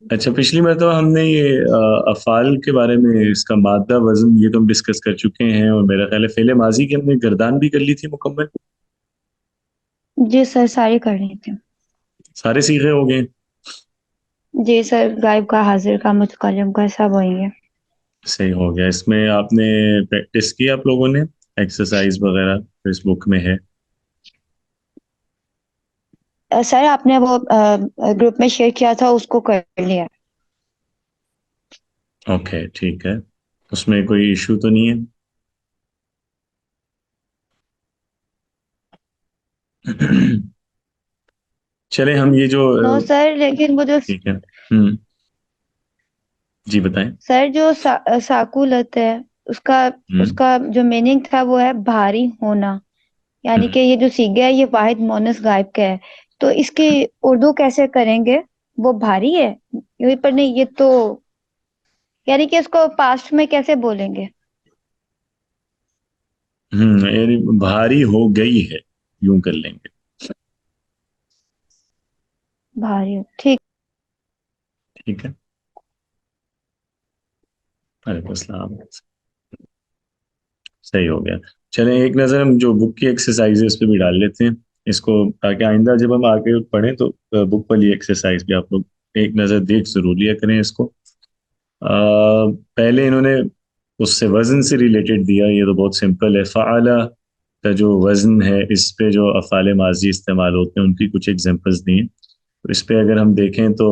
अच्छा, पिछली मरतबा हमने ये अफ़ाल के बारे में, इसका मादा वजन, ये तो हम डिस्कस कर चुके हैं, और मेरा ख्याल है फेले माजी की हमने गर्दान भी कर ली थी मुकम्मल। जी सर, सारी कर रही थी। सारे सीखे हो गए। जी सर, गायब का, हाजिर का, मुतकल्लिम का सब वही है। सही हो गया। इसमें आपने प्रैक्टिस की आप लोगों ने, एक्सरसाइज वगैरह जो इस बुक में है? सर आपने वो ग्रुप में शेयर किया था, उसको कर लिया। ओके, ठीक है। उसमें कोई इशू तो नहीं है? चले हम ये जो नो सर, लेकिन वो जो ठीक है। हम्म। जी बताएं। सर जो साकुलत है, उसका हम्म। उसका जो मीनिंग था वो है भारी होना। यानी हम्म। कि ये जो सीगा है ये वाहिद मोनस गायब का है। तो इसकी उर्दू कैसे करेंगे? वो भारी है, ये पर नहीं ये तो, यानी कि इसको पास्ट में कैसे बोलेंगे? यानी भारी हो गई है, यूं कर लेंगे। भारी हो, ठीक। ठीक है। वालेकुम अस्सलाम। सही हो गया। चलें एक नज़र हम जो बुक की एक्सरसाइजेस पे भी डाल लेते हैं इसको, ताकि आइंदा जब हम आगे पढ़ें तो बुक वाली एक्सरसाइज भी आप लोग एक नज़र देख जरूर लिया करें इसको। पहले इन्होंने उससे वजन से रिलेटेड दिया, ये तो बहुत सिंपल है। फ़अला का जो वजन है, इस पे जो अफ़ाल माजी इस्तेमाल होते हैं उनकी कुछ एग्जांपल्स दी हैं। तो इस पे अगर हम देखें तो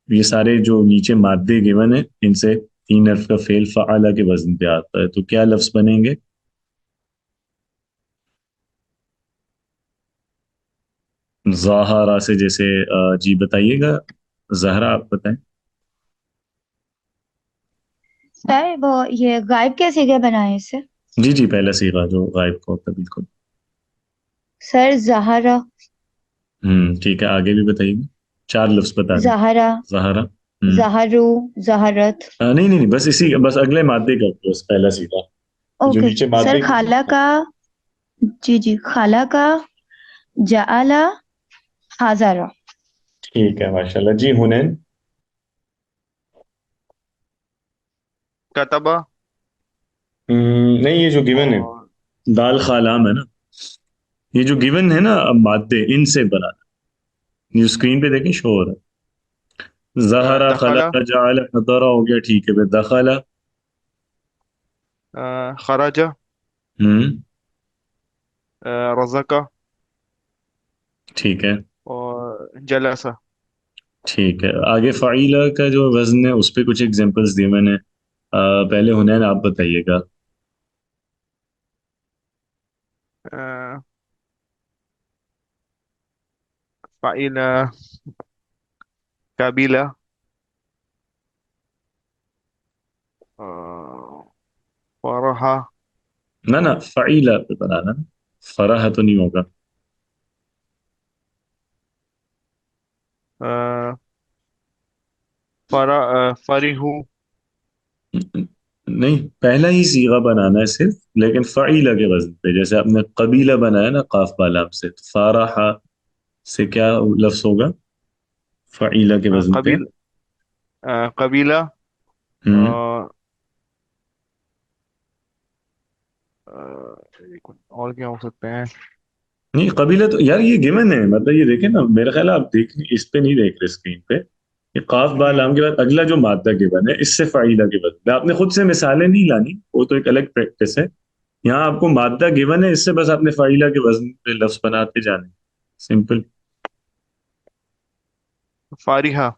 ये सारे जो नीचे मादे गिवन है, इनसे तीन हर्फ का फेल फ़अला के वजन पे आता है, तो क्या लफ्ज बनेंगे? ज़ाहरा से, जैसे जी बताइएगा। जहरा आप बताएं। सर वो ये गायब के सीगे बनाए इससे? जी जी, पहला सीगा जो गायब का होता है, बिल्कुल। सर जहरा। ठीक है, आगे भी बताइए। चार लफ्ज बता दें। जहरा। जहरा। जहरू। जहरत। नहीं नहीं नहीं, बस इसी, बस अगले मादे का बस पहला सीगा। जो ओके नीचे सर, मादे के खाला हाँ। का। जी जी, खाला का। जाला। हाजारा। ठीक है, माशाल्लाह जी। हुनैन। कतबा। नहीं, ये जो गिवन है, और दाल खालाम है ना, ये जो गिवन है ना, अब मादे इनसे बना। ये स्क्रीन पे देखें, शो हो रहा है। जहरा, दखला। खला, जाल, हदरा हो गया, ठीक है। फिर दखला। खराजा। हम्म। रज़का। ठीक है। और जलसा। ठीक है, आगे फ़ाइला का जो वजन है उस पे कुछ एग्जांपल्स दिए मैंने। पहले हुनैन आप बताइएगा। फ़ाइला। कबीला। फरहा। ना ना, फ़ाइला पे बनाना ना, फराह तो नहीं होगा। फरीहू। नहीं, पहला ही सीगा बनाना है सिर्फ, लेकिन फ़ाइला के वजन पे। जैसे आपने कबीला बनाया ना काफ बालाम से, तो फाराहा से क्या लफ्ज होगा फ़ाइला के वजन पे? कबील कबीला। हम्म। और और क्या हो सकते हैं? नहीं, कबीला तो यार ये गिवन है, मतलब ये देखे ना, मेरा ख्याल है आप देख, इस पे नहीं देख रहे स्क्रीन पे। ये काफ बा लाम हम्म। के बाद अगला जो मादा गिवन है, इससे फाइला के बाद आपने खुद से मिसालें नहीं लानी, वो तो एक अलग प्रैक्टिस है। यहाँ आपको मादा गिवन है, इससे बस आपने फाइला के वजन पे लफ्ज बनाते जाने। सिंपल। फारिहा।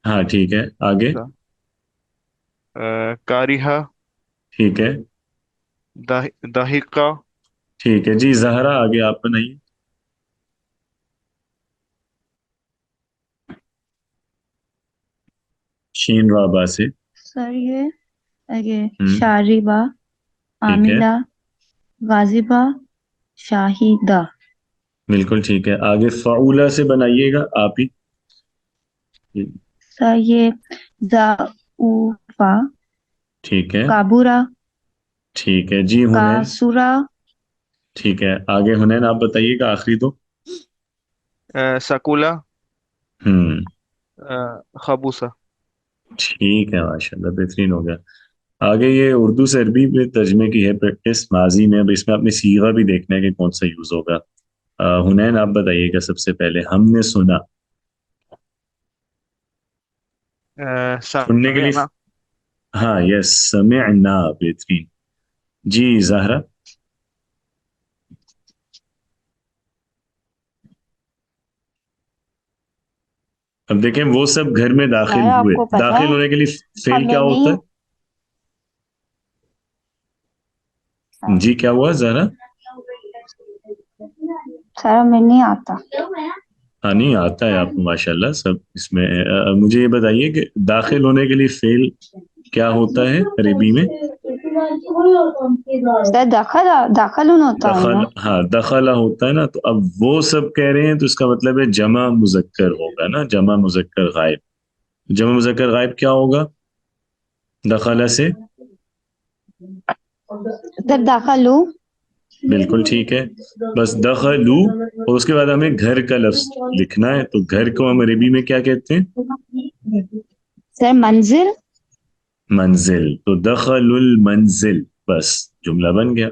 हाँ ठीक है, आगे। कारिहा। ठीक है। दाहिका। ठीक है जी, जहरा आगे आप बनाइए। शीन राबा से। सर ये हम्म। शारिबा। ठीक है। आमिला। गाजिबा। शाहिदा। बिल्कुल ठीक है, आगे फाउला से बनाइएगा आप ही। सर ये जाऊफा। ठीक है। काबूरा। ठीक है जी, हुनैन। कासुरा। ठीक है, आगे हुनैन आप बताइएगा, आखिरी दो। सकुला। हम्म। खबूसा। ठीक है, माशाल्लाह, बेहतरीन हो गया। आगे ये उर्दू से अरबी में तर्जमे की है प्रैक्टिस माजी में। अब इसमें आपने सीगा भी देखना है कि कौन सा यूज होगा। हुनैन, आप बताइएगा सबसे पहले। हमने सुना। सुनने के लिए। समिअना। हाँ, यस, समिअना, बेहतरीन। जी जहरा। अब देखें, वो सब घर में दाखिल यार हुए। आपको पता दाखिल है होने के लिए फेल क्या हमें होता नहीं। है? जी, क्या हुआ जहरा? सर हमें नहीं आता। हाँ, नहीं आता है आपको, माशाल्लाह, सब इसमें है। मुझे ये बताइए कि दाखिल होने के लिए फेल क्या होता है अरबी में? सर दखल दाखिल होता है दखल, ना। हाँ, दखला होता है ना। तो अब वो सब कह रहे हैं, तो इसका मतलब है जमा मुजक्कर होगा ना, जमा मुजक्कर गायब। जमा मुजक्कर गायब क्या होगा दखला से? सर दाखिलू। बिल्कुल ठीक है। बस दखलू, और उसके बाद हमें घर का लफ्ज लिखना है। तो घर को हम अरबी में क्या कहते हैं? सर मंजिल। मंजिल। तो दखलुल मंजिल, बस जुमला बन गया।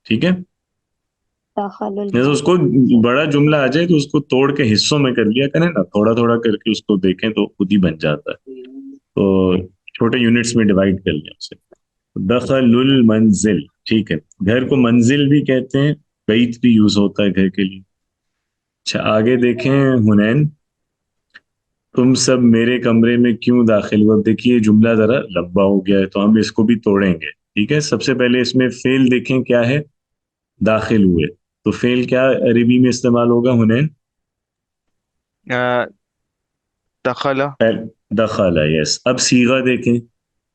ठीक है। दाखिलुल जैसे उसको बड़ा जुमला आ जाए तो उसको तोड़ के हिस्सों में कर लिया करें ना, थोड़ा थोड़ा करके उसको देखें तो खुद ही बन जाता है। तो छोटे यूनिट्स में डिवाइड कर लिया उसे। दखलुल मंजिल, ठीक है। घर को मंजिल भी कहते हैं, बैत भी यूज होता है घर के लिए। अच्छा, आगे देखें। हुनैन, तुम सब मेरे कमरे में क्यों दाखिल हुए? अब देखिए, जुमला जरा लंबा हो गया है, तो हम इसको भी तोड़ेंगे। ठीक है, सबसे पहले इसमें फेल देखें क्या है। दाखिल हुए। तो फेल क्या अरबी में इस्तेमाल होगा हुनैन? दखला। दखला, यस। अब सीगा देखें।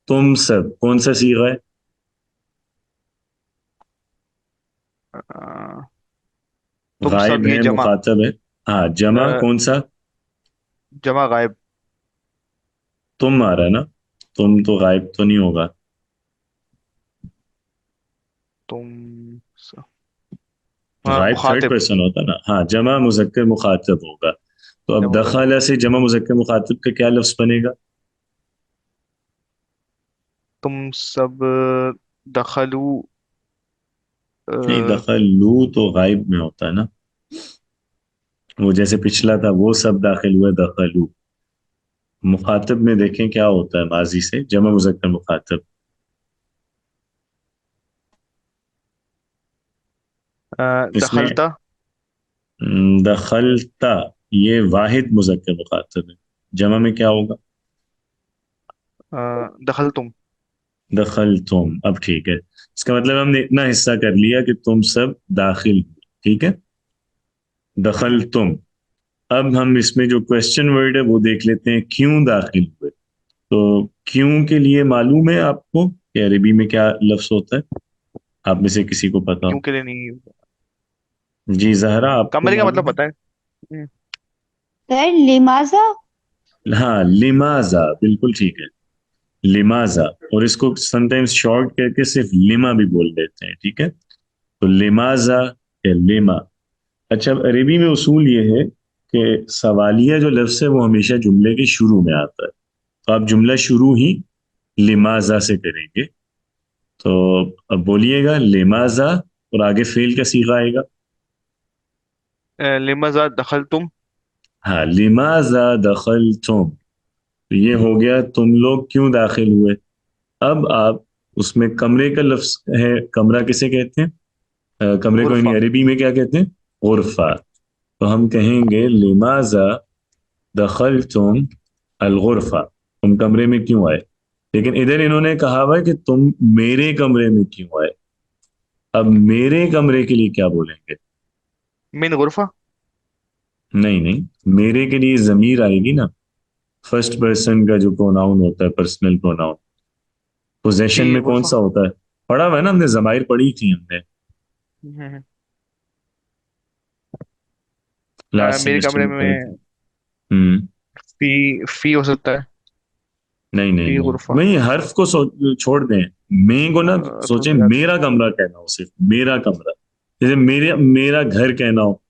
तुम सब, कौन सा सीगा है? तुम सब गायब ये है, जमा। मुखातब है। हाँ, जमा अ, कौन सा? जमा गायब। तुम आ रहा है ना। तुम तो गायब तो नहीं होगा। तुम स- गायब थर्ड मुखातिब। पर्सन होता ना। हाँ, जमा मुजक्कर मुखातब होगा। तो अब जमा मुज़क्कर दखला मुखातिब। से जमा मुजक्कर मुखातब का क्या लफ्ज बनेगा? तुम सब दखलू। अ, नहीं, दखलू तो गायब में होता है ना। वो जैसे पिछला था, वो सब दाखिल हुए, दखलू। मुखातब में देखें क्या होता है माजी से, जमा मुजक्कर मुखातब। इसमें दखलता। दखलता, ये वाहिद मुजक्कर मुखातब है। जमा में क्या होगा? दखल तुम। दखल तुम। अब ठीक है, इसका मतलब हमने इतना हिस्सा कर लिया कि तुम सब दाखिल हुए। ठीक है, दखल तुम। अब हम इसमें जो क्वेश्चन वर्ड है वो देख लेते हैं, क्यों दाखिल हुए। तो क्यों के लिए मालूम है आपको कि अरबी में क्या लफ्ज होता है? आप में से किसी को पता क्यों हो? के लिए नहीं। जी जहरा, आपको कमरे का मालूम मतलब है? पता है। हम्म, सर लिमाजा। हाँ, लिमाजा, बिल्कुल ठीक है। लिमाजा। और इसको समटाइम्स शॉर्ट करके सिर्फ लिमा भी बोल देते हैं। ठीक है, तो लिमाजा या लिमा। अच्छा, अब अरबी में उसूल ये है कि सवालिया जो लफ्ज है वो हमेशा जुमले के शुरू में आता है। तो आप जुमला शुरू ही लिमाजा से करेंगे। तो अब बोलिएगा लिमाजा, और आगे फेल का सीगा आएगा। लिमजा दखल तुम। हाँ, लिमाजा दखल तुम। तो ये हो गया तुम लोग क्यों दाखिल हुए। अब आप उसमें कमरे का लफ्ज है, कमरा किसे कहते हैं? कमरे को यानी गुरफा। अरबी में क्या कहते हैं? गुरफा। तो हम कहेंगे लिमाजा दखल तुम अलगुरफा, तुम कमरे में क्यों आए। लेकिन इधर इन्होंने कहा हुआ है कि तुम मेरे कमरे में क्यों आए। अब मेरे कमरे के लिए क्या बोलेंगे? मिन गुरफा। नहीं नहीं, मेरे के लिए जमीर आएगी ना। फर्स्ट पर्सन का जो प्रोनाउन होता है, पर्सनल प्रोनाउन, पोजेशन फी में कौन गुरफा। सा होता है? पढ़ा हुआ है ना हमने, जमाइर पढ़ी थी हमने हम्म, लास्ट मेरे सेमेस्टर कमरे में पढ़ी में थी। हम्म। फी हो सकता है। नहीं नहीं फी नहीं, गुरफा। वही हर्फ को छोड़ दें। मैं को ना सोचे, थोड़ा याद। मेरा कमरा कहना हो, सिर्फ मेरा कमरा। जैसे मेरे मेरा घर कहना हो,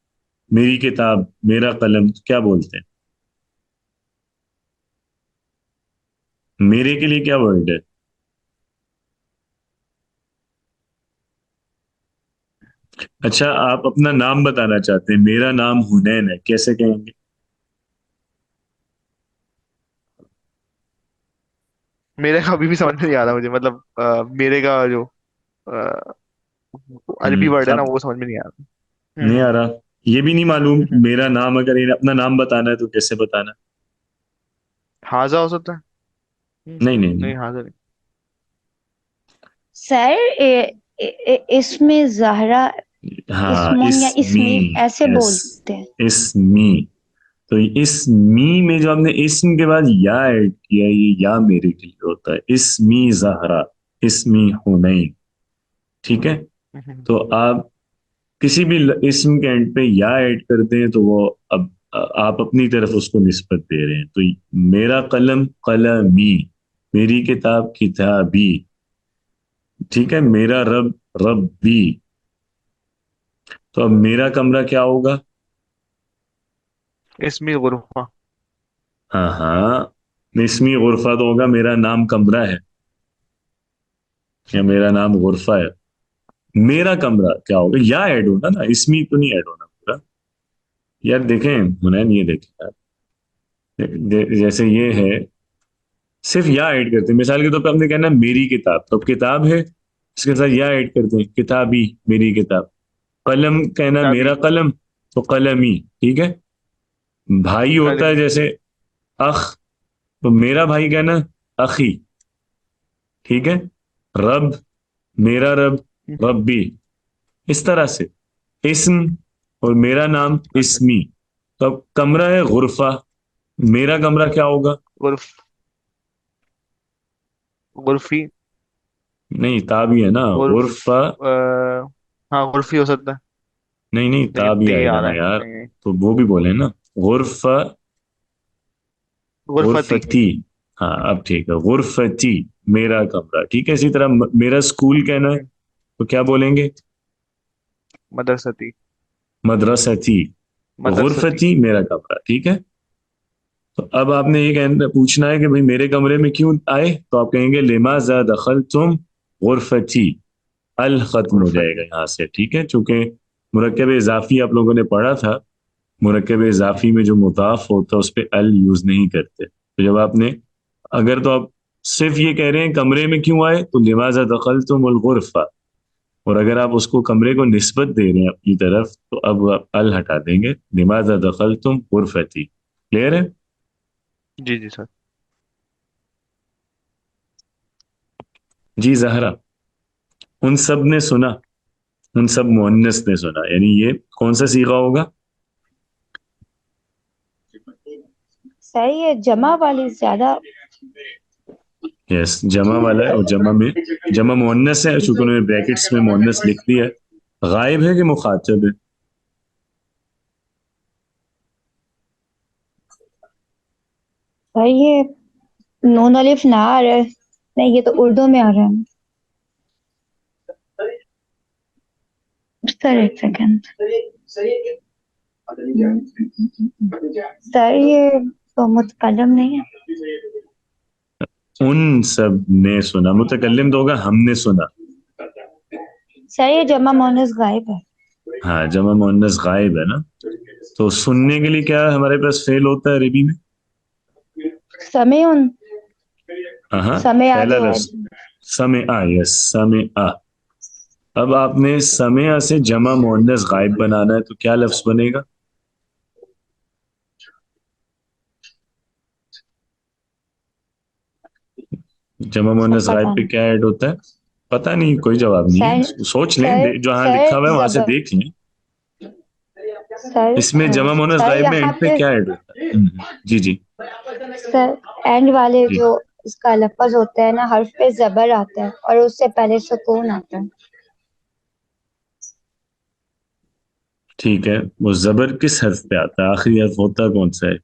मेरी किताब, मेरा कलम, तो क्या बोलते हैं? मेरे के लिए क्या वर्ड है? अच्छा, आप अपना नाम बताना चाहते हैं, मेरा नाम हुनैन है, कैसे कहेंगे? मेरे का अभी भी समझ में नहीं आ रहा मुझे, मतलब मेरे का जो अ, अरबी वर्ड है ना, आप वो समझ में नहीं आ रहा। नहीं आ रहा? ये भी नहीं मालूम हम्म। मेरा नाम, अगर इन्हें अपना नाम बताना है तो कैसे बताना? हाजा हो सकता है। नहीं नहीं नहीं। नहीं, हाजा नहीं। सर इसमें जहरा, हाँ, इस्मुन या इसमी। इस्मीन ऐसे यस, बोलते हैं। इसमी। तो इस मी में जो आपने इसम के बाद या ऐड किया, ये या मेरे के लिए होता है, इसमी जहरा, इसमी हुनैन। ठीक है। हम्म। तो आप किसी भी इसम के एंड पे या ऐड करते हैं तो वो अब आप अपनी तरफ उसको निस्बत दे रहे हैं। तो मेरा कलम कलमी, मेरी किताब किताबी। ठीक है, मेरा रब रब्बी। तो अब मेरा कमरा क्या होगा? इसमें गुरफा। हाँ हाँ, इसमी गुरफा तो होगा, मेरा नाम कमरा है या मेरा नाम गुरफा है। मेरा कमरा क्या होगा? या ऐड होना ना, इसमी तो नहीं ऐड होना पूरा। यार देखें मुनैन, ये देखें यार, जैसे ये है, सिर्फ या ऐड करते हैं। मिसाल के तौर पे आपने कहना मेरी किताब, तो किताब है, इसके साथ या ऐड करते हैं, किताबी, मेरी किताब। कलम कहना किताबी। मेरा कलम, तो कलमी। ठीक है। भाई होता है कलमी। जैसे अख, तो मेरा भाई कहना अखी। ठीक है। रब, मेरा रब रब्बी। इस तरह से इस्म और मेरा नाम अच्छा। इस्मी। तो अब कमरा है गुरफा, मेरा कमरा क्या होगा? गुरफ, गुरफी। नहीं, ताबी है ना गुरफ। गुरफा। हाँ, गुरफी हो सकता है। नहीं नहीं, लेकिन ताबी ते आएगा आ ना रहा है, यार। नहीं नहीं। तो वो भी बोले ना, गुरफा, गुरफती। गुरफती। हाँ अब ठीक है, गुरफती, मेरा कमरा। ठीक है। इसी तरह मेरा स्कूल कहना है हम्म। तो क्या बोलेंगे? मदरसती। मदरसती। तो मदरसती। गुरफती, मेरा कमरा। ठीक है। तो अब आपने ये कहना पूछना है कि भाई मेरे कमरे में क्यों आए, तो आप कहेंगे लिमाजा दखल तुम गुरफती। अल खत्म हो जाएगा गुरफती। यहाँ से। ठीक है, चूंकि मुरक्कब इजाफी आप लोगों ने पढ़ा था, मुरक्कब इजाफी में जो मुदाफ होता है उस पर अल यूज नहीं करते। तो जब आपने, अगर तो आप सिर्फ ये कह रहे हैं कमरे में क्यों आए, तो लिमाजा दखल तुम गुरफा। और अगर आप उसको कमरे को निस्बत दे रहे हैं अपनी तरफ, तो अब आप अल हटा देंगे, लिमाजा दखल तुम गुरफती। क्लियर है? जी जी सर। जी जहरा, उन सब ने सुना, उन सब मुअन्नस ने सुना, यानी ये कौन सा सीगा होगा? सर ये जमा वाली ज्यादा। यस, जमा वाला है, और जमा में जमा मुअन्नस है, चूंकि उन्होंने ब्रैकेट्स में मुअन्नस लिख दिया है। गायब है कि मुखातब है? सर ये नून अलिफ ना आ रहा है। नहीं, ये तो उर्दू में आ रहा है। सर एक सेकंड। सर ये तो मुतकलम नहीं है। उन सब ने सुना, मुतकल्लिम तो होगा हमने सुना। सर ये जमा मोनस गायब है। हाँ, जमा मुअन्नस गायब है ना। तो सुनने के लिए क्या हमारे पास फेल होता है अरबी में? समय उन, हाँ हाँ, समय आ पहला जो है। लफ्ज समय आ। यस, समय आ। अब आपने समय से जमा मुअन्नस गायब बनाना है, तो क्या लफ्ज बनेगा? जमा सर मुअन्नस गायब पता पे नहीं। क्या ऐड होता है? पता नहीं, कोई जवाब नहीं है, सर सोच लें, सर जहां लिखा सर हुआ है वहां से जबर। देख लें। सर इसमें जमा मुअन्नस सर गायब में यहाँ एंड पे पे क्या ऐड होता है? जी जी सर एंड वाले जी। जो इसका लफ्ज होता है ना, हर्फ पे जबर आता है और उससे पहले सुकून आता है। ठीक है, वो जबर किस हर्फ पे आता है? आखिरी हर्फ होता कौन सा है?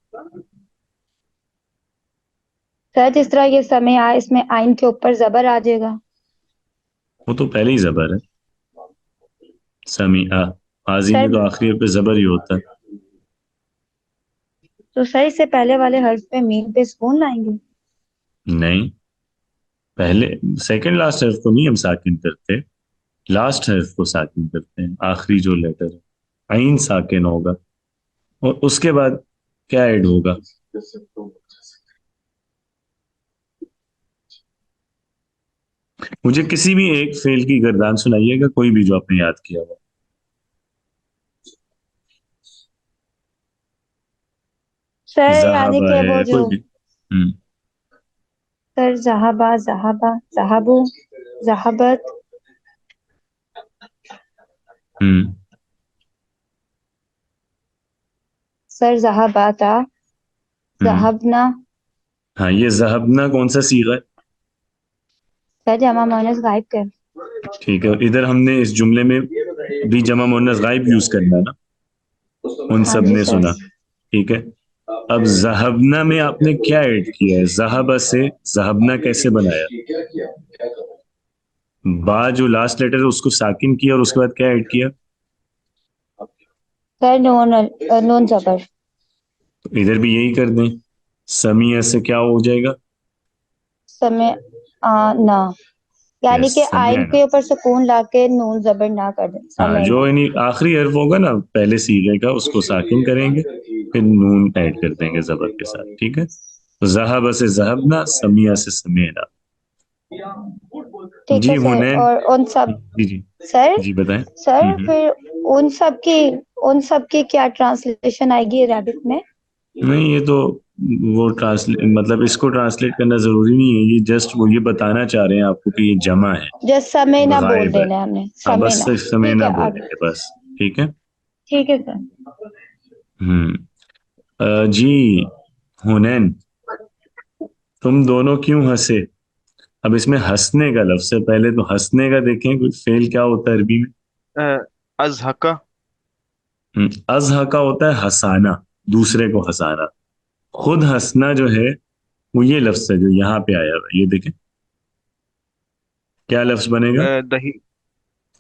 सर जिस तरह ये समय आए, इसमें आइन के ऊपर जबर आ जाएगा। वो तो पहले ही जबर है, समी आ। हाजी में सर तो आखिरी हर्फ पे जबर ही होता है। तो सर इससे पहले वाले हर्फ पे मीम पे सुकून लाएंगे। नहीं, पहले सेकंड लास्ट हर्फ को नहीं हम साकिन करते, लास्ट हर्फ को साकिन करते हैं, आखिरी जो लेटर है। आइन साकिन होगा और उसके बाद क्या ऐड होगा? मुझे किसी भी एक फेल की गर्दान सुनाइएगा, कोई भी जो आपने याद किया हो। सर यानी जहाबा कि वो है, जो, कोई भी। हम्म। सर जहाबा, जहाबा, जहाबू, जहाबत। हम्म। सर जहाबाता, हम्म। जहाबना। हाँ, ये जहबना कौन सा सीगा है? सर जमा मुअन्नस गायब के। ठीक है, इधर हमने इस जुमले में भी जमा मुन्नस गायब यूज करना है ना, उन हाँ सब जी ने सर। सुना। ठीक है। अब जहबना में आपने क्या ऐड किया है? जहाबा से जहबना कैसे बनाया? बा जो लास्ट लेटर है उसको साकिन किया और उसके बाद क्या ऐड किया? सर नून, नून जबर। तो इधर भी यही कर दें। समिया से क्या हो जाएगा? समय, ना, यानी यस, कि आइन समिया। के ऊपर सुकून लाके नून जबर ना कर दे, हाँ, समय जो ना। यानी आखिरी हर्फ होगा ना पहले सीगे का उसको साकिन करेंगे, फिर नून ऐड कर देंगे जबर के साथ। ठीक है। तो जहाब से जहबना, समिया से समेना। ठीक जी है सर। हुनैन। और उन सब, जी जी। सर, जी बताएं। सर फिर उन सब की, उन सब की क्या ट्रांसलेशन आएगी अरेबिक में? नहीं, ये तो वो ट्रांसलेट मतलब इसको ट्रांसलेट करना जरूरी नहीं है, ये जस्ट वो ये बताना चाह रहे हैं आपको कि ये जमा है, जस्ट समय ना बोल गायब है। देना है हमने, हाँ, समय बस ना। सिर्फ ठीक समेना है आगे। बोलेंगे बस। ठीक है। ठीक है सर। हम्म। जी हुनैन, तुम दोनों क्यों हंसे? अब इसमें हंसने का लफ्ज है, पहले तो हंसने का देखें कोई फेल क्या होता है अरबी में। अजहका। अजहा का होता है हंसाना, दूसरे को हंसाना। खुद हंसना जो है वो ये लफ्ज है जो यहाँ पे आया हुआ है, ये देखें क्या लफ्ज बनेगा? दही।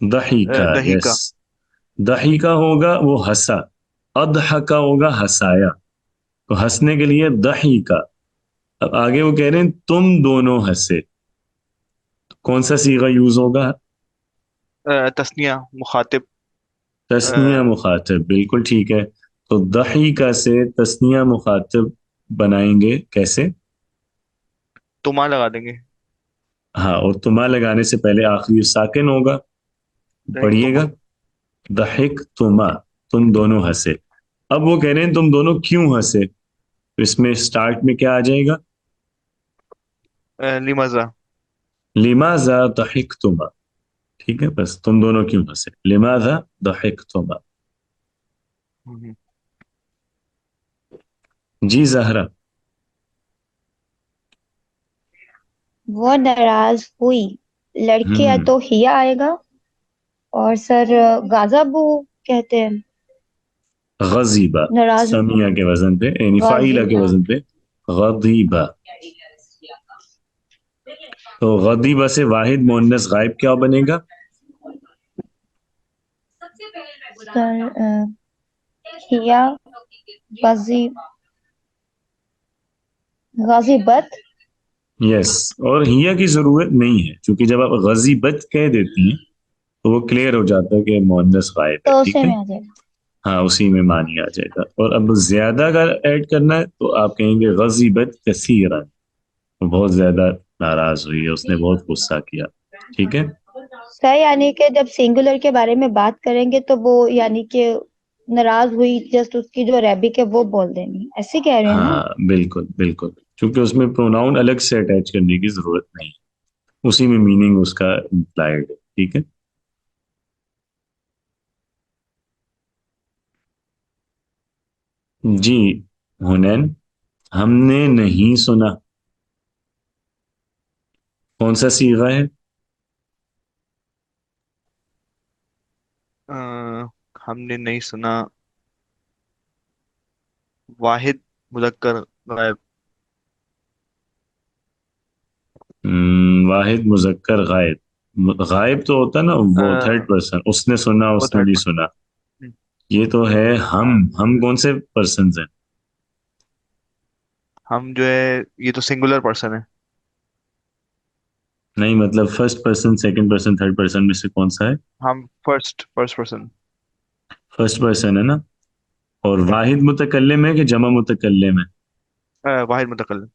दहीका, दही यस। का। दहीका होगा वो हंसा, अदहका होगा हंसाया। तो हंसने के लिए दहीका। अब आगे वो कह रहे हैं तुम दोनों हंसे, तो कौन सा सीगा यूज होगा? तस्निया मुखातिब। तस्निया मुखातिब, बिल्कुल ठीक है। तो दहीका से तस्निया मुखातिब बनाएंगे कैसे? तुमा लगा देंगे। हाँ, और तुम्हा लगाने से पहले आखिरी साकिन होगा। दही तुमा। पढ़िएगा, दहिक तुमा, तुम दोनों हंसे। अब वो कह रहे हैं तुम दोनों क्यों हंसे, तो इसमें स्टार्ट में क्या आ जाएगा? लिमजा। लिमाजा दहिक तुमा। ठीक है, बस तुम दोनों क्यों हंसे, लिमाजा दहिक तुमा। हम्म। जी जहरा। वो नाराज हुई, लड़के या हम्म। तो हिया आएगा, और सर गाज़ाबू कहते हैं, गजीबा, नाराज। समिया के वजन पे यानी फाइला के गाजीबा। वजन पे गदीबा। तो गदीबा से वाहिद मुअन्नस गायब क्या बनेगा? सर हिया, गाजी, गाजीबत। यस। और हिया की जरूरत नहीं है, क्योंकि जब आप गजीबत कह देती हैं तो वो क्लियर हो जाता है कि मुअन्नस गायब है। तो ठीक उसे है। में आ जाएगा। हाँ, उसी में मानी आ जाएगा। और अब ज्यादा अगर ऐड करना है तो आप कहेंगे गजीबत कसीरन, वो बहुत ज्यादा नाराज हुई है, उसने बहुत गुस्सा किया। ठीक है। सर यानी कि जब सिंगुलर के बारे में बात करेंगे तो वो यानी कि नाराज हुई, जस्ट उसकी जो अरेबिक है वो बोल देनी, ऐसे कह रहे हैं ना? हाँ बिल्कुल बिल्कुल, क्योंकि उसमें प्रोनाउन अलग से अटैच करने की जरूरत नहीं, उसी में मीनिंग उसका इम्प्लाइड है। ठीक है। जी हुनैन, हमने नहीं सुना, कौन सा सीगा है? अ, हमने नहीं सुना। वाहिद मुदक्कर गायब। वाहिद मुजक्कर गायब, गायब तो होता ना वो थर्ड पर्सन, उसने सुना वो उसने थर्ड भी पर्सन। सुना। ये तो है हम कौन से पर्सन हैं? हम जो है, ये तो सिंगुलर पर्सन है। नहीं मतलब first person, second person, third person में से कौन सा है? हम फर्स्ट पर्सन। फर्स्ट पर्सन है ना। और वाहिद मुतकल्लिम है कि जमा मुतकल्लिम है? वाहिद मुतकल्लिम।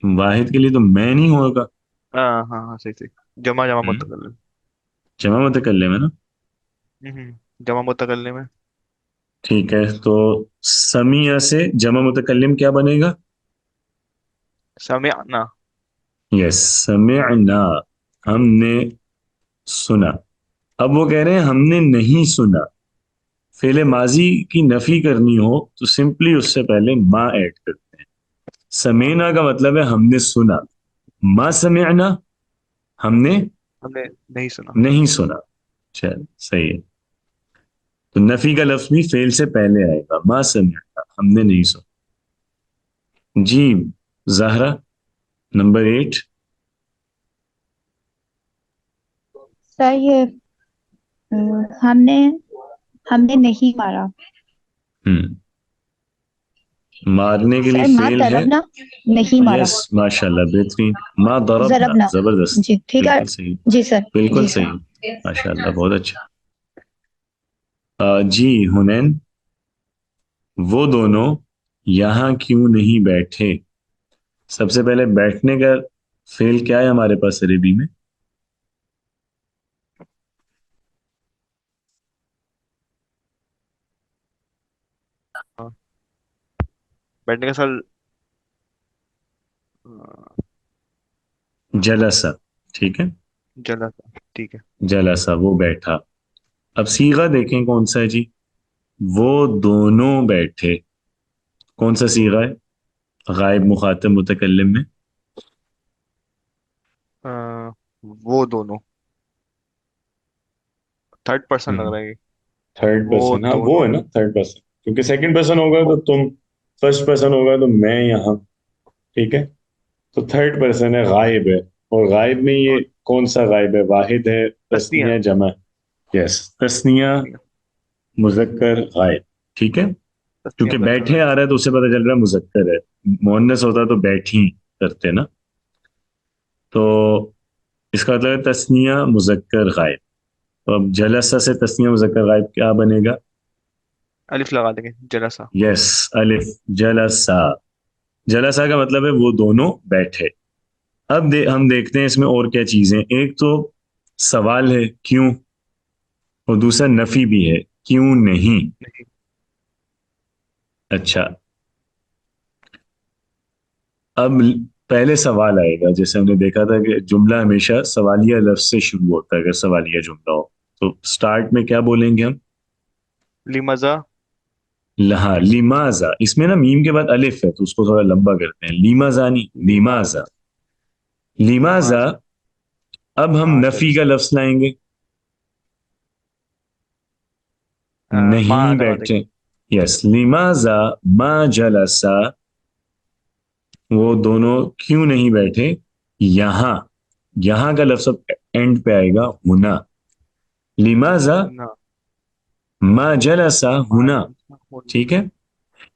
वाहिद के लिए तो मैं नहीं होगा। हाँ हाँ हाँ, सही सही। जमा जमा हम्म, मुतकल्लिम। जमा मुतकल्लिम है ना। जमा मुतकल्लिम है। ठीक है, तो समिया से जमा मुतकल्लिम क्या बनेगा? समिअना। यस, समिअना, हमने सुना। अब वो कह रहे हैं हमने नहीं सुना। फेले माजी की नफी करनी हो तो सिंपली उससे पहले मा ऐड करते हैं। हाँ, समीना का मतलब है हमने सुना। मा समिअना, हमने हमने नहीं सुना। नहीं सुना। चल सही है। तो नफी का लफ्ज भी फेल से पहले आएगा, मा समिअना, हमने नहीं सुना। जी जहरा, नंबर 8। सर ये हमने हमने नहीं मारा। हम्म, मारने के लिए सर माँ फेल है। तरबना, नहीं मारा। यस माशाल्लाह, बेहतरीन। मा दरबना, जरबना। जबरदस्त। जी ठीक है। बिल्कुल सही। जी सर। बिल्कुल जी सही। सर। माशाल्लाह, बहुत अच्छा। जी हुनैन, वो दोनों यहाँ क्यों नहीं बैठे? सबसे पहले बैठने का फेल क्या है हमारे पास अरबी में? हाँ, बैठने का सर। जलसा। ठीक है, जला था, ठीक है। जलसा वो बैठा। अब सीगा देखें कौन सा है जी। वो दोनों बैठे, कौन सा सीगा है गायब मुखातिब मुतकल्लिम में? अ, वो दोनों। थर्ड पर्सन लग रहा है ये। थर्ड वो पर्सन, हाँ वो दोनों। है ना थर्ड पर्सन, क्योंकि सेकंड पर्सन होगा तो तुम, फर्स्ट पर्सन होगा तो मैं यहाँ। ठीक है, तो थर्ड पर्सन है, गायब है। और गायब में ये और कौन सा गायब है? वाहिद है, तस्नीया। तस्निया, जमा? यस, तस्निया, तस्नीया। मुजक्कर, गायब। ठीक है, तस्नीया क्योंकि मुजक्कर बैठे गायब। आ रहा है तो उससे पता चल रहा है मुजक्कर है। मुअन्नस होता तो बैठी करते ना। तो इसका मतलब है तस्निया मुजक्कर गायब। तो अब जलसा से तस्निया मुजक्कर गायब क्या बनेगा? अलिफ लगा देंगे, जरा सा। यस, अलिफ, जलसा। जलसा का मतलब है वो दोनों बैठे। अब हम देखते हैं इसमें और क्या चीजें। एक तो सवाल है क्यों, और दूसरा नफी भी है, क्यों नहीं। नहीं। अच्छा, अब पहले सवाल आएगा। जैसे हमने देखा था कि जुमला हमेशा सवालिया लफ्ज से शुरू होता है अगर सवालिया जुमला हो। तो स्टार्ट में क्या बोलेंगे हम? लिमजा। हाँ, लिमाजा। इसमें ना मीम के बाद अलिफ है तो उसको थोड़ा लंबा करते हैं, लिमाजा नहीं, लिमाजा। लिमाजा। लिमाजा। लिमाजा। अब हम माँ नफी का जलसा। लफ्ज लाएंगे। माँ नहीं लगा देंगे। बैठे। यस, लिमाजा मा जलसा, वो दोनों क्यों नहीं बैठे यहां। यहां का लफ्ज अब एंड पे आएगा, हुना। लिमाजा ना। मा जलसा माँ हुना। जलसा होना। ठीक है,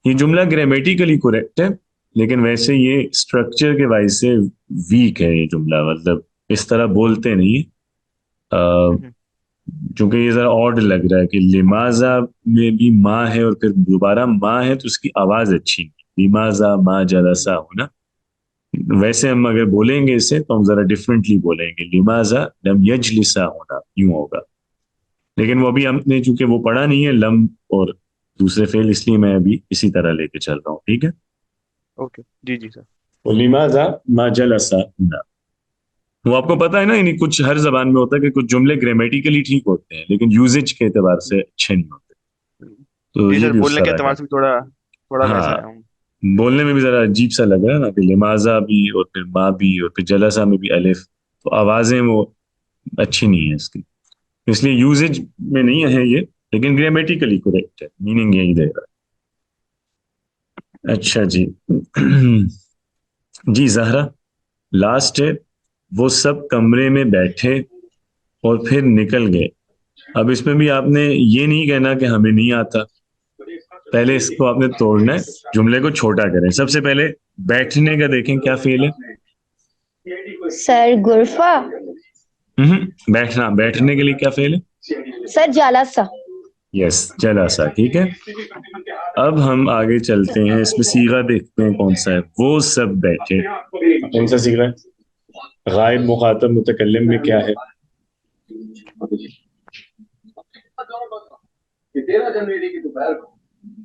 ये जुमला ग्रामेटिकली करेक्ट है, लेकिन वैसे ये स्ट्रक्चर के वाइज से वीक है ये जुमला। मतलब इस तरह बोलते नहीं। हम्म, चूंकि ये जरा ऑड लग रहा है कि लिमाजा में भी माँ है और फिर दोबारा माँ है तो उसकी आवाज अच्छी नहीं, लिमाजा माँ जलसा होना। वैसे हम अगर बोलेंगे इसे तो हम जरा डिफरेंटली बोलेंगे, लिमाजा लम यजलिसा होना, यूं होगा। लेकिन वो अभी हमने चूंकि वो पढ़ा नहीं है लम और दूसरे फेल, इसलिए मैं अभी इसी तरह लेके चल रहा हूँ। ठीक है, ओके, जी जी सर। तो लिमाजा मा जलसा होना। वो आपको पता है ना, यानी कुछ हर जबान में होता है कि कुछ जुमले ग्रामेटिकली ठीक होते हैं लेकिन यूजेज के एतबार से अच्छे नहीं होते। तो जी ये सर, भी उस बोलने के तरह का एतबार है। से भी थोड़ा थोड़ा वैसा हाँ, है हम। बोलने में भी जरा अजीब सा लग रहा है ना कि लिमाजा भी और फिर माँ भी और फिर जलसा में भी अलिफ। तो आवाजें वो अच्छी नहीं है इसकी, इसलिए यूजेज में नहीं है ये, लेकिन ग्रामेटिकली करेक्ट है, मीनिंग यही दे रहा है। अच्छा जी। जी जहरा, लास्ट है, वो सब कमरे में बैठे और फिर निकल गए। अब इसमें भी आपने ये नहीं कहना कि हमें नहीं आता। पहले इसको आपने तोड़ना है, जुमले को छोटा करें। सबसे पहले बैठने का देखें क्या फेल है। सर गुरफा। बैठना, बैठने के लिए क्या फेल है? सर जालासा। यस, जलासा, ठीक है। अब हम आगे चलते हैं, इसमें सीगा देखते हैं कौन सा है। वो सब बैठे, कौन सा सीगा है? गायब मुखातब मुतकल्लिम में क्या है?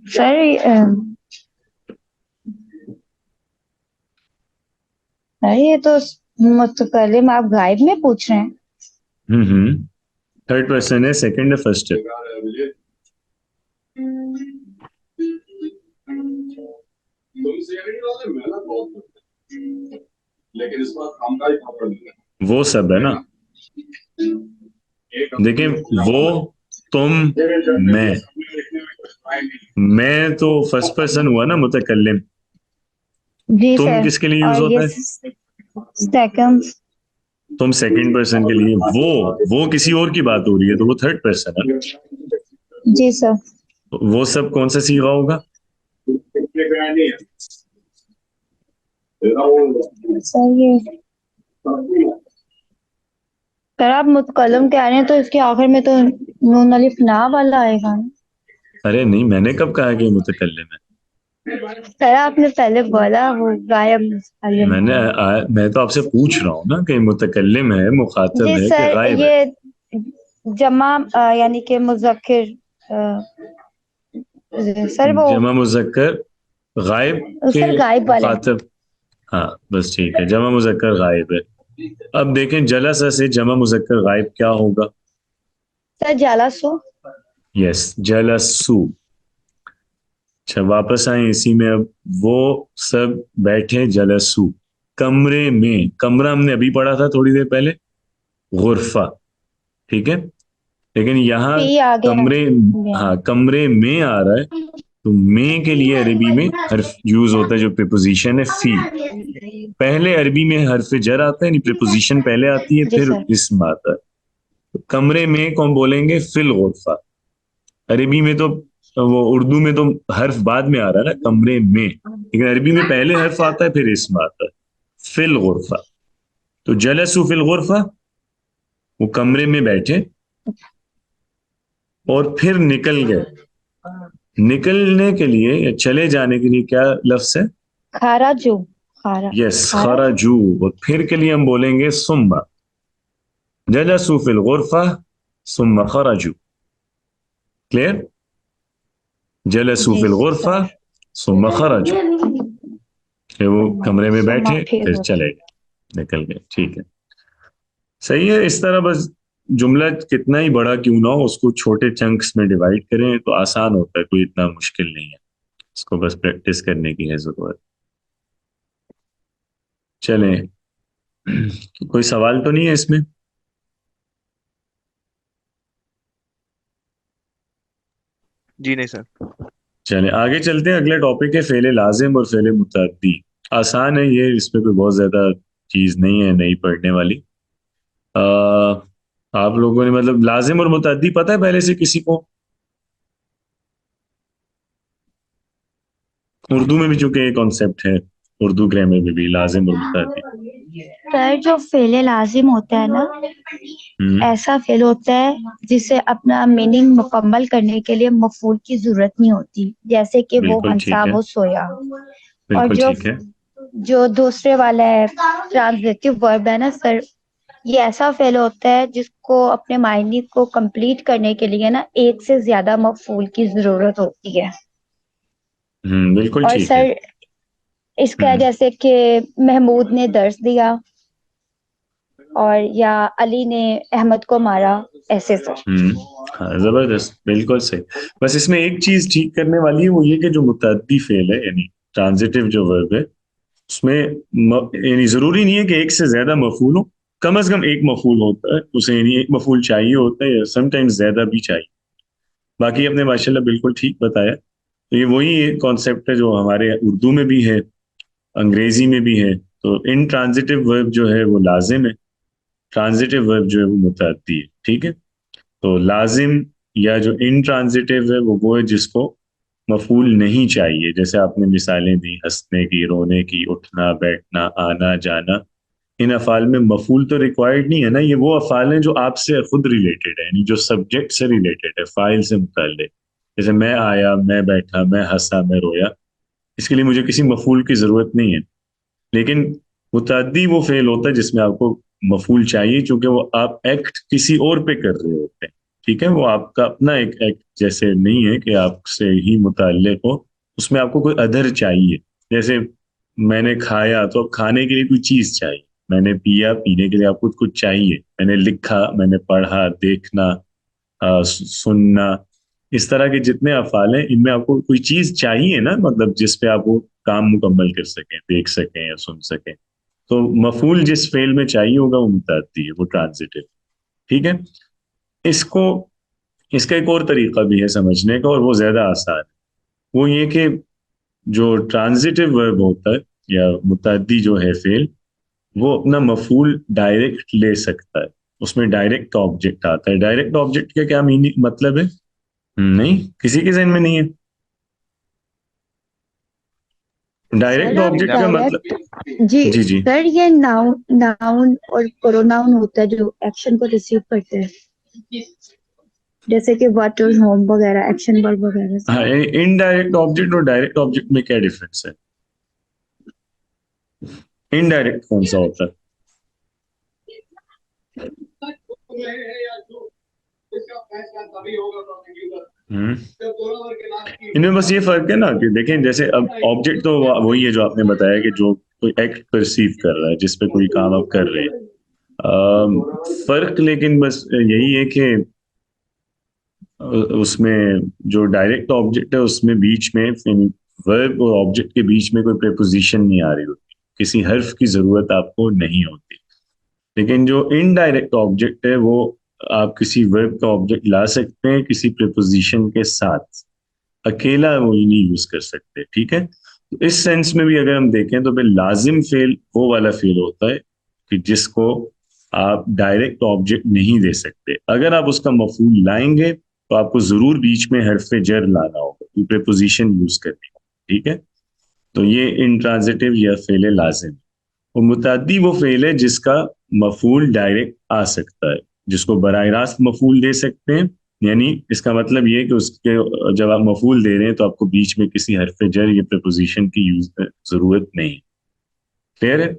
सर सर ये तो मुतकल्लिम आप गायब में पूछ रहे हैं। हम्म। थर्ड पर्सन है, सेकंड है, फर्स्ट है? वो सब है ना। देखिए, वो, तुम, मैं तो फर्स्ट पर्सन हुआ ना मुतकल्लिम। जी तुम सर। किसके लिए यूज और ये होता है? सेकंड। तुम सेकंड पर्सन के लिए। वो किसी और की बात हो रही है, तो वो थर्ड पर्सन है। जी सर। तो वो सब कौन सा सीगा होगा? सर ये सर आप मुतकल्लिम कह रहे हैं तो इसके आखिर में तो नून अलिफ ना वाला आएगा ना। अरे नहीं, मैंने कब कहा कि मुतकल्लिम है? सर आपने पहले बोला वो गायब मुतकल्लिम है। मैं तो आपसे पूछ रहा हूँ ना कि मुतकल्लिम है, मुखातब जी है, कि सर गायब है? ये जमा यानी कि मुज़क्किर सर वो जमा मुजक्कर गायब के सर गायब वाला है। मुखातब। हाँ, बस ठीक है, जमा मुजक्कर गायब है। अब देखें, जलसा से जमा मुजक्कर गायब क्या होगा? सर जालासो। यस, जलसू। अच्छा, वापस आए इसी में अब। वो सब बैठे जलसू कमरे में। कमरा हमने अभी पढ़ा था थोड़ी देर पहले, गुरफा, ठीक है। लेकिन यहाँ फी आ गया कमरे, में। हाँ, कमरे में आ रहा है, तो में के लिए अरबी में हर्फ यूज होता है, जो प्रीपोजिशन है फी। पहले अरबी में हर्फ जर आता है, यानी प्रीपोजिशन पहले आती है, जी फिर सर। इसम आता है। तो कमरे में कौन बोलेंगे? फिल गुरफा। अरबी में तो, वो उर्दू में तो हर्फ बाद में आ रहा है ना, कमरे में, लेकिन अरबी में पहले हर्फ आता है, फिर इसम आता है, फिल गुरफा। तो जलसू फिल गुरफा, वो कमरे में बैठे और फिर निकल गए। निकलने के लिए या चले जाने के लिए क्या लफ्ज है? खाराजू। खारा। यस, खाराजू। खराजू। और फिर के लिए हम बोलेंगे सुम्मा। जलसू फिल गुरफा, सुम्मा खराजू। क्लियर? जलसू जी फिल गुरफा, सर। सुम्मा खराजू। फिर वो कमरे में सुमा बैठे, फिर फिर चले गए, निकल गए, ठीक है। सही है। इस तरह बस जुमला कितना ही बड़ा क्यों ना हो, उसको छोटे चंक्स में डिवाइड करें तो आसान होता है, कोई इतना मुश्किल नहीं है। इसको बस प्रैक्टिस करने की है जरूरत। चलें, कोई सवाल तो नहीं है इसमें? जी नहीं सर। चलें आगे चलते हैं। अगला टॉपिक है फेले लाजिम और फेले मुतअद्दी। आसान है ये, इसमें कोई बहुत ज्यादा चीज नहीं है नई पढ़ने वाली। आ, आप लोगों ने मतलब लाजिम और मुतअद्दी पता है पहले से किसी को? उर्दू में भी चूंकि ये कॉन्सेप्ट है, उर्दू ग्रामर में भी लाजिम और मुतअद्दी। सर जो फेले लाजिम होता है ना हम्म। ऐसा फेल होता है जिसे अपना मीनिंग मुकम्मल करने के लिए मफूल की जरूरत नहीं होती, जैसे कि वो बिल्कुल हंसा ठीक है, वो सोया। और बिल्कुल जो ठीक है। जो दूसरे वाला है ट्रांजिटिव वर्ब है ना सर, ये ऐसा फेल होता है जिसको अपने मायने को कंप्लीट करने के लिए ना एक से ज्यादा मफूल की जरूरत होती है। बिल्कुल और ठीक है। सर इसका हम्म। जैसे कि महमूद ने दर्स दिया और या अली ने अहमद को मारा, ऐसे सर। हम्म। हाँ, जबरदस्त, बिल्कुल सही। बस इसमें एक चीज ठीक करने वाली है, वो ये कि जो मुतअद्दी फेल है, यानी ट्रांजिटिव जो वर्ब है, उसमें यानी जरूरी नहीं है कि एक से ज्यादा मफूल हो। कम से कम एक मफूल होता है उसे, यानी एक मफूल चाहिए होता है, या समटाइम्स ज्यादा भी चाहिए। बाकी आपने माशाल्लाह बिल्कुल ठीक बताया। तो ये वही कॉन्सेप्ट है जो हमारे उर्दू में भी है, अंग्रेजी में भी है। तो इन ट्रांजिटिव वर्ब जो है वो लाजिम है, ट्रांजिटिव वर्ब जो है वो मुतअद्दी है, ठीक है। तो लाजिम या जो इन ट्रांजिटिव है वो है जिसको मफूल नहीं चाहिए, जैसे आपने मिसालें दी, हंसने की, रोने की, उठना बैठना, आना जाना। इन अफ़ाल में मफूल तो रिक्वायर्ड नहीं है ना, ये वो अफ़ाल हैं जो आपसे खुद रिलेटेड है, यानी जो सब्जेक्ट से रिलेटेड है, फाइल से मुताल्लिक। जैसे मैं आया, मैं बैठा, मैं हंसा, मैं रोया, इसके लिए मुझे किसी मफूल की ज़रूरत नहीं है। लेकिन मुतअद्दी वो फेल होता है जिसमें आपको मफूल चाहिए, क्योंकि वो आप एक्ट किसी और पे कर रहे होते हैं। ठीक है, वो आपका अपना एक एक्ट जैसे नहीं है कि आपसे ही मुताल्लिक हो, उसमें आपको कोई अदर चाहिए। जैसे मैंने खाया तो अब खाने के लिए कोई चीज चाहिए, मैंने पिया पीने के लिए आपको कुछ चाहिए, मैंने लिखा, मैंने पढ़ा, देखना, सुनना, इस तरह के जितने अफ़ाल हैं इनमें आपको कोई चीज चाहिए ना, मतलब जिस पे आप वो काम मुकम्मल कर सकें, देख सकें या सुन सकें। तो मफूल जिस फेल में चाहिए होगा वो मुताद्दी है, वो ट्रांजिटिव। ठीक है। इसको इसका एक और तरीका भी है समझने का, और वो ज्यादा आसान है। वो ये कि जो ट्रांजिटिव वर्ब होता है या मुताद्दी जो है फेल, वो अपना मफूल डायरेक्ट ले सकता है। उसमें डायरेक्ट ऑब्जेक्ट आता है। डायरेक्ट ऑब्जेक्ट का क्या मीनिंग मतलब है? नहीं, किसी के जहन में नहीं है। सर डायरेक्ट आप नहीं ऑब्जेक्ट का आप मतलब, डायरेक्ट जी जी जी, सर, ये नाउन नाउन और प्रोनाउन होता है जो एक्शन को रिसीव करते हैं, जैसे कि व्हाट और होम वगैरह, एक्शन वर्ब वगैरह से। हाँ, इनडायरेक्ट ऑब्जेक्ट और डायरेक्ट ऑब्जेक्ट में क्या डिफरेंस है? इनडायरेक्ट कौन सा होता है? हम्म, इनमें बस ये फर्क है ना कि देखें, जैसे अब ऑब्जेक्ट तो वही है जो आपने बताया कि जो कोई एक्ट परसीव कर रहा है, जिस पे कोई काम आप कर रहे हैं। फर्क लेकिन बस यही है कि उसमें जो डायरेक्ट ऑब्जेक्ट है उसमें बीच में वर्ब और ऑब्जेक्ट के बीच में कोई प्रेपोजिशन नहीं आ रही होती, किसी हर्फ की जरूरत आपको नहीं होती। लेकिन जो इनडायरेक्ट ऑब्जेक्ट है वो आप किसी वर्ब का ऑब्जेक्ट ला सकते हैं किसी प्रेपोजिशन के साथ, अकेला वो ही नहीं यूज कर सकते। ठीक है, तो इस सेंस में भी अगर हम देखें तो फिर लाजिम फेल वो वाला फेल होता है कि जिसको आप डायरेक्ट ऑब्जेक्ट नहीं दे सकते। अगर आप उसका मफूल लाएंगे तो आपको जरूर बीच में हरफ जर लाना होगा, प्रेपोजिशन यूज करनी होगी। ठीक है, तो ये इंट्रांजिटिव या फेल लाजिम। और मुतअद्दी वो फेल है जिसका मफूल डायरेक्ट आ सकता है, जिसको बराह रास्त मफूल दे सकते हैं। यानी इसका मतलब ये है कि उसके जब आप मफूल दे रहे हैं तो आपको बीच में किसी हरफ जर या प्रपोजिशन की यूज जरूरत नहीं। क्लियर है?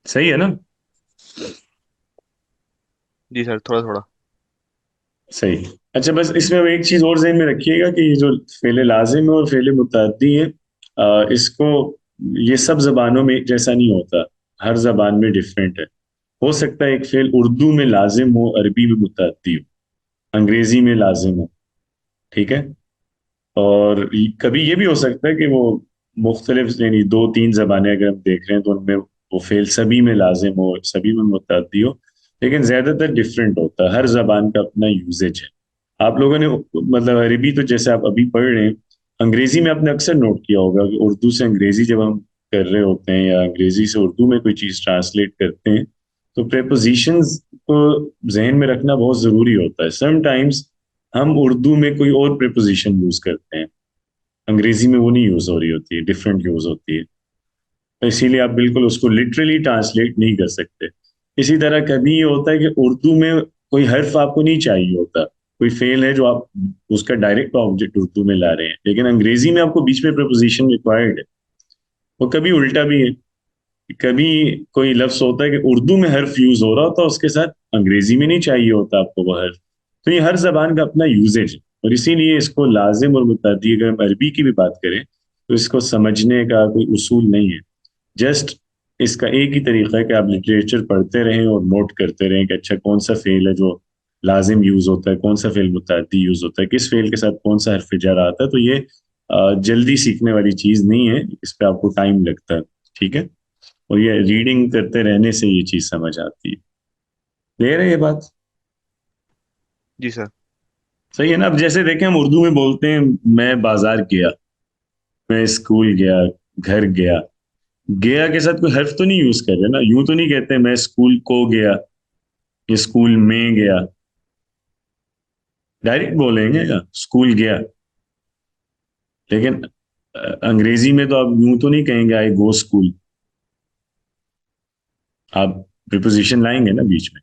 सही है ना? जी सर, थोड़ा थोड़ा। सही। अच्छा, बस इसमें अब एक चीज और ज़हन में रखिएगा कि ये जो फेले लाजिम है और फेले मुतअद्दी है, इसको ये सब जबानों में एक जैसा नहीं होता, हर जबान में डिफरेंट है। हो सकता है एक फेल उर्दू में लाजिम हो, अरबी में मुतअद्दी हो, अंग्रेजी में लाजिम हो। ठीक है, और कभी ये भी हो सकता है कि वो मुख्तलिफ, यानी दो तीन जबानें अगर हम देख रहे हैं तो उनमें वो फेल सभी में लाजिम हो, सभी में मुतअद्दी हो। लेकिन ज्यादातर डिफरेंट होता है, हर जबान का अपना यूजेज है। आप लोगों ने मतलब अरबी तो जैसे आप अभी पढ़ रहे हैं, अंग्रेजी में आपने अक्सर नोट किया होगा कि उर्दू से अंग्रेजी जब हम कर रहे होते हैं या अंग्रेजी से उर्दू में कोई चीज ट्रांसलेट करते हैं, तो प्रेपोजिशंस को जहन में रखना बहुत जरूरी होता है। समटाइम्स हम उर्दू में कोई और प्रेपोजिशन यूज करते हैं, अंग्रेजी में वो नहीं यूज हो रही होती है, डिफरेंट यूज होती है। तो इसीलिए आप बिल्कुल उसको लिटरली ट्रांसलेट नहीं कर सकते। इसी तरह कभी ये होता है कि उर्दू में कोई हर्फ आपको नहीं चाहिए होता, कोई फेल है जो आप उसका डायरेक्ट ऑब्जेक्ट उर्दू में ला रहे हैं, लेकिन अंग्रेजी में आपको बीच में प्रपोजिशन रिक्वायर्ड है। वो कभी उल्टा भी है, कभी कोई लफ्ज होता है कि उर्दू में हर्फ यूज हो रहा होता है, उसके साथ अंग्रेजी में नहीं चाहिए होता आपको वो हर्फ। तो ये हर जबान का अपना यूजेज है, और इसीलिए इसको लाजिम और मुतअद्दी, अगर हम अरबी की भी बात करें तो इसको समझने का कोई उसूल नहीं है। जस्ट इसका एक ही तरीका है कि आप लिटरेचर पढ़ते रहें और नोट करते रहें कि अच्छा कौन सा फेल है जो लाजिम यूज होता है, कौन सा फेल मुतअद्दी यूज होता है, किस फेल के साथ कौन सा हर्फ जार आता है। तो ये जल्दी सीखने वाली चीज नहीं है, इस पे आपको टाइम लगता है। ठीक है, और ये रीडिंग करते रहने से ये चीज समझ आती है। क्लियर है ये बात? जी सर। सही है ना? अब जैसे देखें, हम उर्दू में बोलते हैं मैं बाजार गया, मैं स्कूल गया, घर गया। गया के साथ कोई हर्फ तो नहीं यूज कर रहे ना, यूं तो नहीं कहते मैं स्कूल को गया या स्कूल में गया। डायरेक्ट बोलेंगे क्या स्कूल गया? लेकिन अंग्रेजी में तो आप यूं तो नहीं कहेंगे आई गो स्कूल, आप प्रिपोजिशन लाएंगे ना बीच में।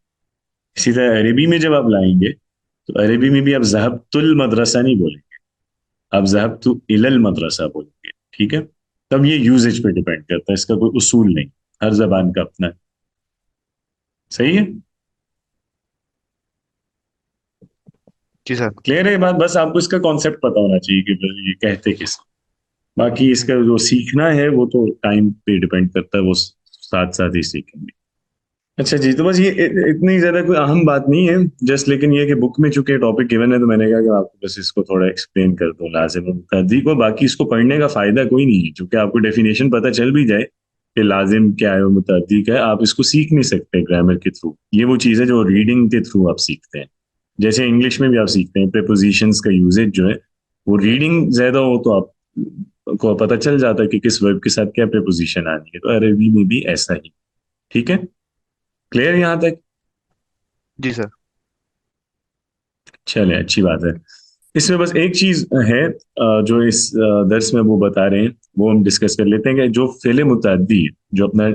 इसी तरह अरबी में जब आप लाएंगे तो अरबी में भी आप ज़हबतुल मदरसा नहीं बोलेंगे, आप ज़हबतु इलल मदरसा बोलेंगे। ठीक है, तब ये यूजेज पे डिपेंड करता है, इसका कोई उसूल नहीं, हर जबान का अपना है। सही है। जी सर। क्लियर है ये बात? बस आपको इसका कॉन्सेप्ट पता होना चाहिए कि ये कहते किस। बाकी हम्म, इसका जो सीखना है वो तो टाइम पे डिपेंड करता है, वो साथ साथ ही सीखेंगे। अच्छा जी, तो बस ये इतनी ज्यादा कोई अहम बात नहीं है, जस्ट लेकिन ये कि बुक में चूंकि टॉपिक गिवन है तो मैंने कहा कि आपको बस इसको थोड़ा एक्सप्लेन कर दूं लाजिम और मुतअद्दी को। बाकी इसको पढ़ने का फायदा कोई नहीं है, क्योंकि आपको डेफिनेशन पता चल भी जाए कि लाजिम क्या है और मुतअद्दी क्या है, आप इसको सीख नहीं सकते ग्रामर के थ्रू। ये वो चीज़ है जो रीडिंग के थ्रू आप सीखते हैं। जैसे इंग्लिश में भी आप सीखते हैं प्रीपोजिशंस का यूजेज जो है, वो रीडिंग ज्यादा हो तो आप को पता चल जाता है कि किस वर्ब के साथ क्या प्रीपोजिशन आनी है। तो अरबी में भी ऐसा ही। ठीक है, क्लियर यहाँ तक? जी सर। चले, अच्छी बात है। इसमें बस एक चीज है जो इस दर्स में वो बता रहे हैं, वो हम डिस्कस कर लेते हैं कि जो फेले मुतअद्दी है, जो अपना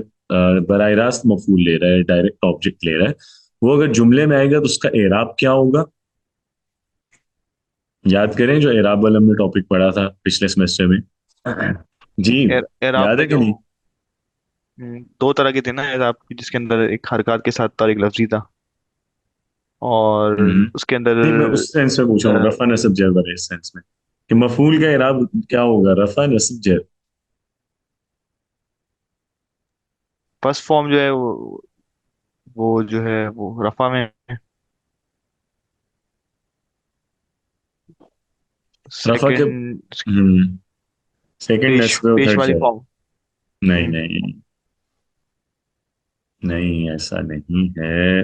बराह रास्त मफूल ले रहा है, डायरेक्ट ऑब्जेक्ट ले रहा है, वो अगर जुमले में आएगा तो उसका एराब क्या होगा? याद करें जो एराब वाला हमने टॉपिक पढ़ा था पिछले सेमेस्टर में। जी, एराब याद में है कि जो नहीं? दो तरह के थे ना एराब की, जिसके अंदर एक हरकत के साथ था और एक लफ्जी था। और हम्म। उसके अंदर नहीं, मैं उस सेंस में पूछ रहा हूँ, रफा नसब जर वाले इस सेंस में, कि मफूल का एराब क्या होगा, रफा नसब जर। फर्स्ट फॉर्म जो है वो जो है वो रफा में है। रफा के सेकंड सेकंड नस्ब और पेश थर्ड वाली जर। फॉर्म। नहीं नहीं, नहीं ऐसा नहीं है।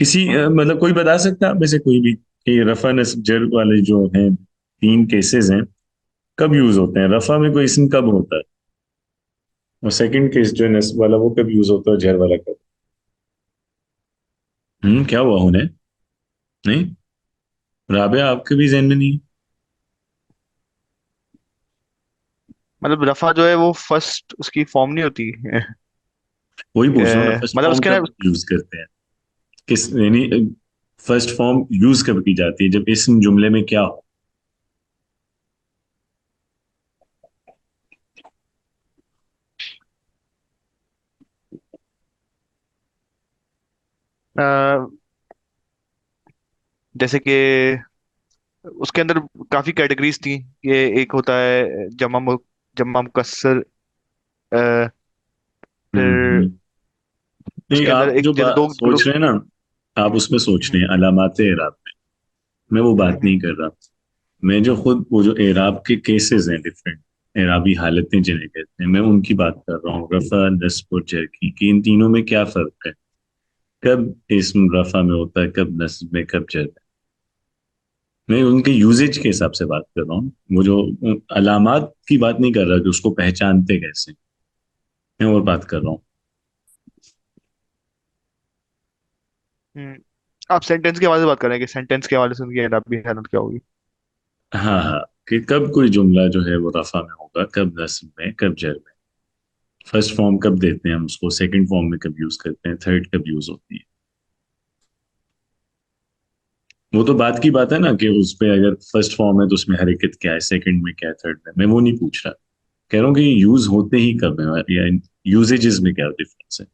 किसी मतलब कोई बता सकता है आप में से कोई भी कि रफा नस्ब जर वाले जो हैं तीन केसेस हैं, कब यूज होते हैं? रफा में कोई इसम कब होता है, और सेकंड केस जो है नस्ब वाला वो कब यूज होता है, जर वाला कब? क्या हुआ उन्हें? नहीं, राबिया आपके भी जहन में नहीं है? मतलब रफा जो है वो फर्स्ट उसकी फॉर्म नहीं होती वही पूछ रहा हूँ ना, फर्स्ट मतलब फॉर्म उसके कब ना यूज करते हैं, किस यानी फर्स्ट फॉर्म यूज कब की जाती है, जब इसम जुमले में क्या हो? अ, जैसे कि उसके अंदर काफी कैटेगरीज थी। ये एक होता है जमा मुकस्सर। अ, फिर हम्म। नहीं, उसके अंदर आप एक जो जैसे बात दो सोच ग्रुप। रहे हैं ना, आप उसमें सोच रहे हैं अलामात एराब में, मैं वो बात हम्म नहीं कर रहा। मैं जो खुद वो जो एराब के केसेस हैं, डिफरेंट एराबी हालतें जिन्हें कहते हैं, मैं उनकी बात कर रहा हूँ, रफा नस्ब और जर की, कि इन तीनों में क्या फर्क है, कब इसम रफा में होता है, कब नस्ब में, कब जर में। मैं उनके यूजेज के हिसाब से बात कर रहा हूँ, वो जो अलामात की बात नहीं कर रहा कि उसको पहचानते कैसे, मैं और बात कर रहा हूँ। हम्म। आप सेंटेंस के हवाले से बात कर रहे हैं कि सेंटेंस के हवाले से उनकी एडाबी हालत क्या होगी। हाँ हाँ, कि कब कोई जुमला जो है वो रफा में होगा, कब नस्ब में, कब जर में। फर्स्ट फॉर्म कब देते हैं हम उसको, सेकंड फॉर्म में कब यूज करते हैं, थर्ड कब यूज होती है। वो तो बात की बात है ना कि उस पे अगर फर्स्ट फॉर्म है तो उसमें हरकत क्या है, सेकंड में क्या है, थर्ड में, मैं वो नहीं पूछ रहा। कह रहा हूँ कि यूज होते ही कब है, या यूजेजेस में क्या डिफरेंस है,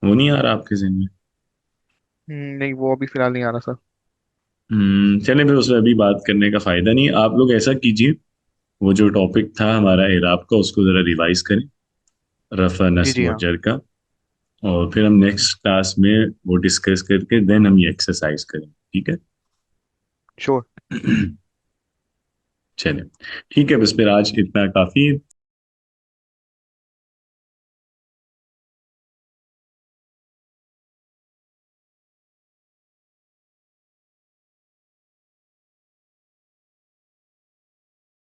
वो नहीं आ रहा आपके जहन में? नहीं वो अभी फिलहाल नहीं आ रहा सर। चलें फिर, उसमें अभी बात करने का फायदा नहीं। आप लोग ऐसा कीजिए, वो जो टॉपिक था हमारा इराब का उसको जरा रिवाइज करें, रफा जी नस्ब जी और हाँ। जर का। और फिर हम नेक्स्ट क्लास में वो डिस्कस करके देन हम ये एक्सरसाइज करें, ठीक है? श्योर। चलें, ठीक है, बस फिर आज इतना काफी है।